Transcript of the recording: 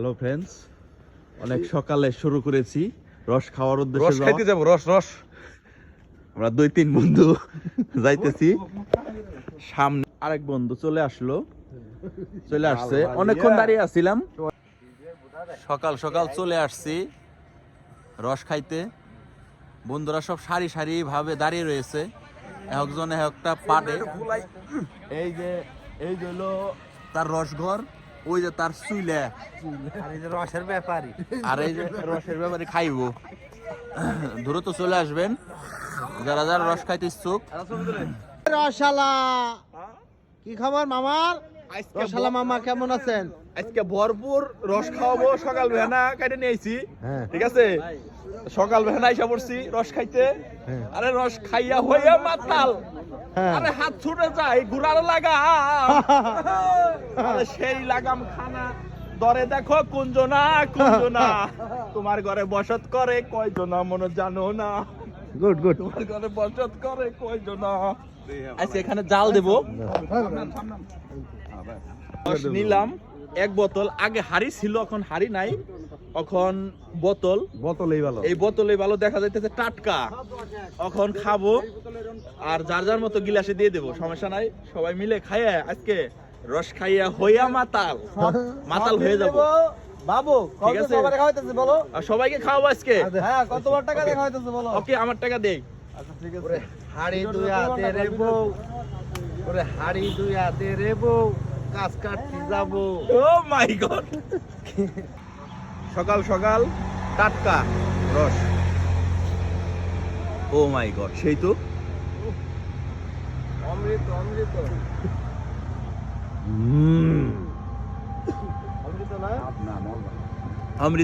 Hello friends, অনেক সকালে শুরু করেছি রস খাওয়ার রস উদ্দেশ্যে খাইতে যাবো। রস আমরা 2-3 বন্ধু যাইতেছি। সামনে আরেক বন্ধু চলে আসছে। অনেকক্ষণ দাঁড়িয়ে আছিলাম, সকাল সকাল চলে আসছি রস খাইতে। বন্ধুরা সব সারি সারি ভাবে দাঁড়িয়ে রয়েছে, একজনে একটা পাটে। এই যে হলো তার রসঘর, ওই যে তার চুইলা, আর এই যে রসের ব্যাপারী, আর এই যে রসের ব্যাপারে খাইবো। দ্রুত চলে আসবেন যারা যারা রস খাইতে ইচ্ছুক। রসালা কি খবর মামার? রসালা মামা কেমন আছেন? আজকে ভরপুর রস খাওয়াবো। সকাল ভেনা কাটে নিয়েছি, হ্যাঁ ঠিক আছে? সকাল ভেনা এসে পড়ছি রস খাইতে। হ্যাঁ। আরে রস খাইয়া হইয়া মাতাল, হ্যাঁ। আরে হাত ছুটে যায় ঘুরার লাগা। আরে সেই লাগাম খানা দরে দেখো কুঞ্জনা কুঞ্জনা, তোমার ঘরে বসত করে কয়জনা মনে জানো না। Good good. তোমার ঘরে বসত করে কয়জনা। আচ্ছা, এখানে জাল দেবো। রস নিলাম এক বোতল। আগে হাড়ি ছিল, এখন হাড়ি নাই, এখন বোতল। বোতলেই ভালো। এই বোতলে ভালো দেখা যাইতেছে টাটকা। এখন খাবো আর যার যার মতো গিলাসে দিয়ে দেবো, সমস্যা নাই। সবাই মিলে খাইয়া আজকে রস খাইয়া হইয়া মাতাল হয়ে যাবো। বাবু ঠিক আছে, খাওয়াইতেছে বলো। আর সবাইকে খাওয়াবো আজকে। হ্যাঁ, কতবার টাকা দিয়ে খাওয়াইতেছে বলো। ওকে, আমার টাকা দেই। আচ্ছা ঠিক আছে। হাড়ি দুই হাতে রে বউ, ওরে হাড়ি দুই হাতে রে বউ, কাজ কাটতে যাবো। ও মাই গড, সকাল সকাল টাটকা রস। ও মাই গড, সেই তো অমৃত অমৃত অমৃত না। অমৃত।